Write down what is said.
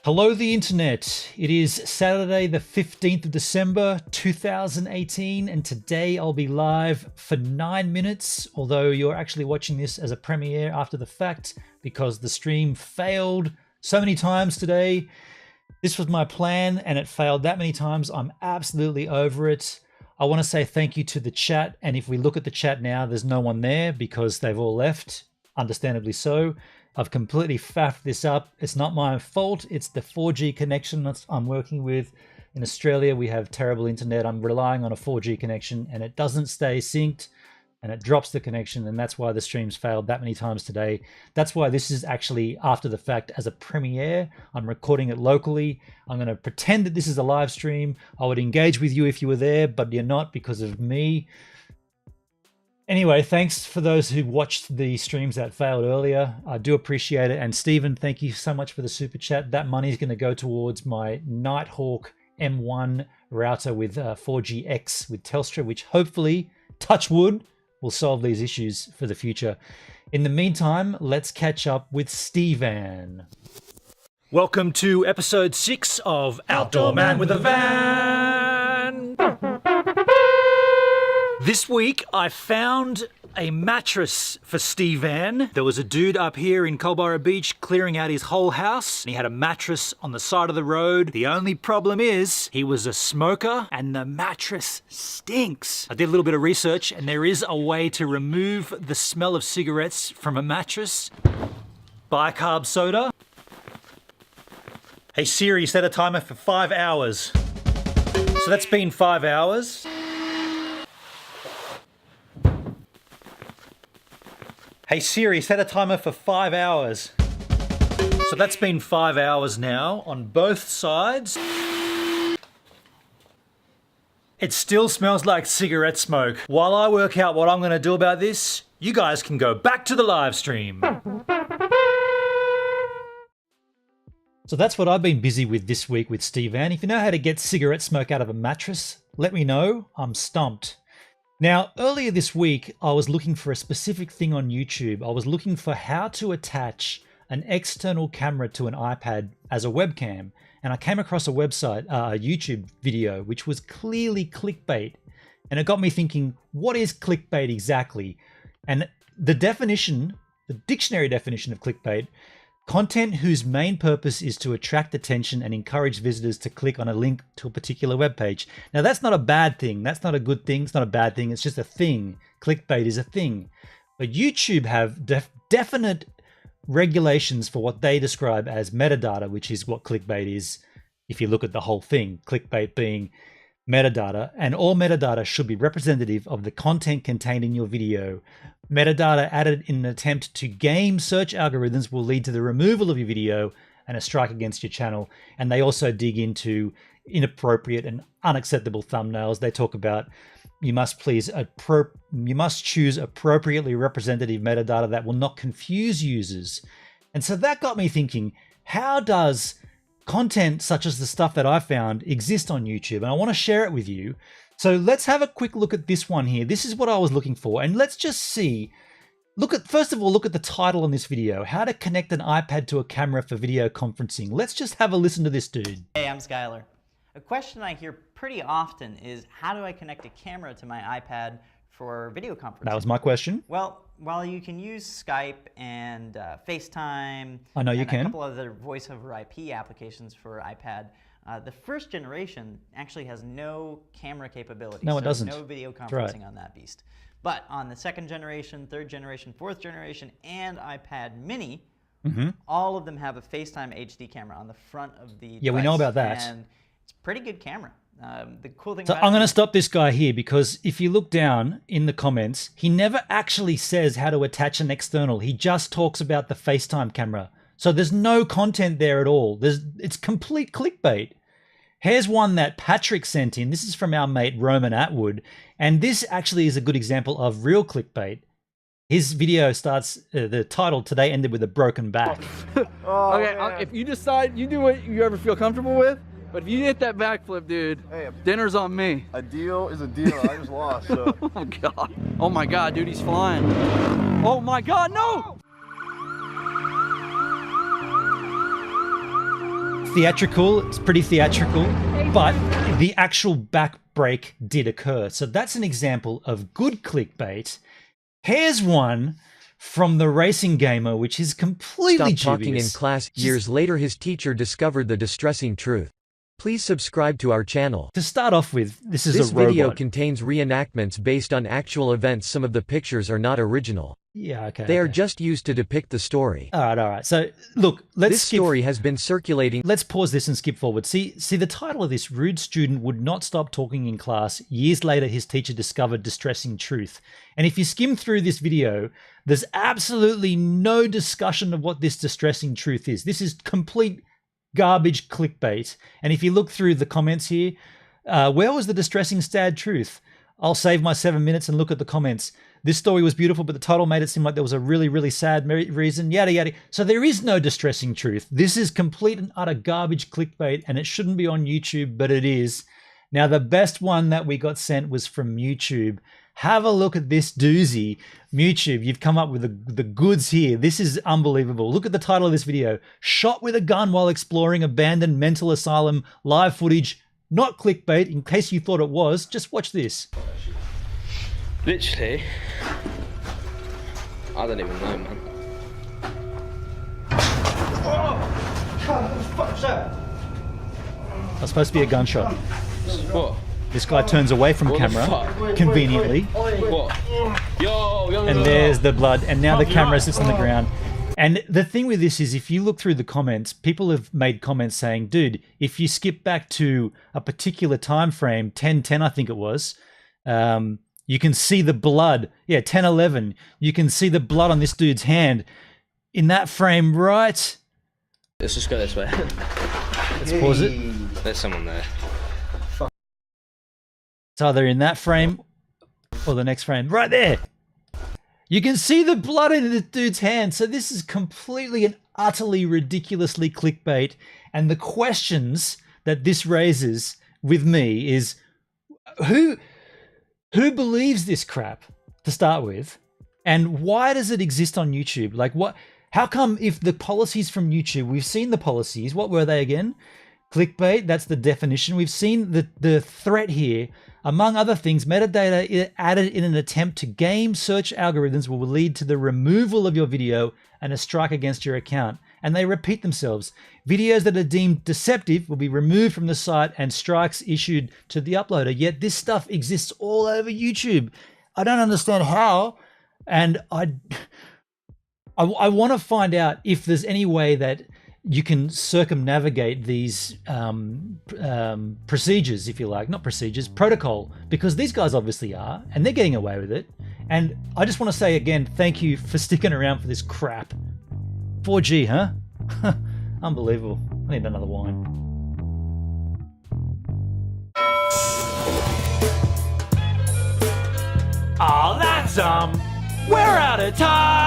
Hello the internet. It is Saturday the 15th of December 2018 and today I'll be live for 9 minutes, although you're actually watching this as a premiere after the fact because the stream failed so many times today. This was my plan and it failed that many times. I'm absolutely over it. I want to say thank you to the chat, and if we look at the chat now, there's no one there because they've all left, understandably so. I've completely faffed this up. It's not my fault. It's the 4G connection that I'm working with. In Australia, we have terrible internet. I'm relying on a 4G connection and it doesn't stay synced and it drops the connection, and that's why the streams failed that many times today. That's why this is actually after the fact as a premiere. I'm recording it locally. I'm going to pretend that this is a live stream. I would engage with you if you were there, but you're not because of me. Anyway, thanks for those who watched the streams that failed earlier. I do appreciate it. And Stephen, thank you so much for the super chat. That money is going to go towards my Nighthawk M1 router with 4GX with Telstra, which hopefully, touch wood, will solve these issues for the future. In the meantime, let's catch up with Stevan. Welcome to episode 6 of Outdoor Man with a Van. This week, I found a mattress for Stevan. There was a dude up here in Culburra Beach clearing out his whole house. He had a mattress on the side of the road. The only problem is he was a smoker and the mattress stinks. I did a little bit of research and there is a way to remove the smell of cigarettes from a mattress. Bicarb soda. Hey Siri, set a timer for 5 hours. So that's been 5 hours. Hey Siri, set a timer for 5 hours. So that's been 5 hours now on both sides. It still smells like cigarette smoke. While I work out what I'm going to do about this, you guys can go back to the live stream. So that's what I've been busy with this week with Stevan. If you know how to get cigarette smoke out of a mattress, let me know. I'm stumped. Now, earlier this week, I was looking for a specific thing on YouTube. I was looking for how to attach an external camera to an iPad as a webcam. And I came across a website, a YouTube video, which was clearly clickbait. And it got me thinking, what is clickbait exactly? And the definition, the dictionary definition of clickbait, content whose main purpose is to attract attention and encourage visitors to click on a link to a particular web page. Now, that's not a bad thing. That's not a good thing. It's not a bad thing. It's just a thing. Clickbait is a thing. But YouTube have definite regulations for what they describe as metadata, which is what clickbait is if you look at the whole thing. Clickbait being metadata, and all metadata should be representative of the content contained in your video. Metadata added in an attempt to game search algorithms will lead to the removal of your video and a strike against your channel. And they also dig into inappropriate and unacceptable thumbnails. They talk about you must choose appropriately representative metadata that will not confuse users. And so that got me thinking, how does content such as the stuff that I found exist on YouTube? And I want to share it with you. So let's have a quick look at this one here. This is what I was looking for. And let's just see, first of all, look at the title on this video, how to connect an iPad to a camera for video conferencing. Let's just have a listen to this dude. Hey, I'm Skylar. A question I hear pretty often is, how do I connect a camera to my iPad for video conferencing? That was my question. Well, while you can use Skype and FaceTime, I know you and can. a couple other voice over IP applications for iPad, the first generation actually has no camera capability. No, it doesn't. No video conferencing on that beast. But on the second generation, third generation, fourth generation, and iPad mini, all of them have a FaceTime HD camera on the front of the device. We know about that. And it's a pretty good camera. The cool thing So about I'm going to stop this guy here because if you look down in the comments, he never actually says how to attach an external. He just talks about the FaceTime camera. So there's no content there at all. It's complete clickbait. Here's one that Patrick sent in. This is from our mate Roman Atwood. And this actually is a good example of real clickbait. His video starts, the title, "Today Ended with a Broken Back." Okay, if you decide, you do what you ever feel comfortable with. But if you hit that backflip, dude, hey, dinner's on me. A deal is a deal. I just lost, so. Oh, God. Oh, my God, dude, he's flying. Oh, my God, no! theatrical. It's pretty theatrical, but the actual backbreak did occur. So that's an example of good clickbait. Here's one from the Racing Gamer, which is completely Stop talking in dubious. class. Years later, his teacher discovered the distressing truth. Please subscribe to our channel. To start off with, this is This a robot. video contains reenactments based on actual events. Some of the pictures are not original. Yeah, okay. They are okay. just used to depict the story. All right. So look, let's This skip. story has been circulating. Let's pause this and skip forward. See the title of this: Rude student would not stop talking in class. Years later, his teacher discovered distressing truth. And if you skim through this video, there's absolutely no discussion of what this distressing truth is. This is complete garbage clickbait. And if you look through the comments here, where was the distressing sad truth? I'll save my 7 minutes and look at the comments. This story was beautiful, but the title made it seem like there was a really, really sad reason, yada, yada. So there is no distressing truth. This is complete and utter garbage clickbait, and it shouldn't be on YouTube, but it is. Now, the best one that we got sent was from YouTube. Have a look at this doozy. YouTube, you've come up with the goods here. This is unbelievable. Look at the title of this video. Shot with a gun while exploring abandoned mental asylum. Live footage, not clickbait. In case you thought it was, just watch this. Literally, I don't even know, man. That's supposed to be a gunshot. What? This guy turns away from What the camera, fuck? conveniently, What? Yo, and there's the blood, and now the camera sits on the ground. And the thing with this is, if you look through the comments, people have made comments saying, dude, if you skip back to a particular time frame, 10:10 I think it was, you can see the blood. Yeah, 10:11. You can see the blood on this dude's hand in that frame, right? Let's just go this way. Let's pause it. There's someone there. It's either in that frame or the next frame. Right there. You can see the blood in the dude's hand. So this is completely and utterly ridiculously clickbait. And the questions that this raises with me is, who believes this crap to start with? And why does it exist on YouTube? Like, what? How come if the policies from YouTube, we've seen the policies, what were they again? Clickbait, that's the definition. We've seen the threat here. Among other things, metadata added in an attempt to game search algorithms will lead to the removal of your video and a strike against your account. And they repeat themselves. Videos that are deemed deceptive will be removed from the site and strikes issued to the uploader. Yet this stuff exists all over YouTube. I don't understand how. And I want to find out if there's any way that you can circumnavigate these procedures, if you like, not procedures, protocol, because these guys obviously are, and they're getting away with it. And I just want to say again, thank you for sticking around for this crap. 4G, huh? Unbelievable. I need another wine. Oh, that's we're out of time.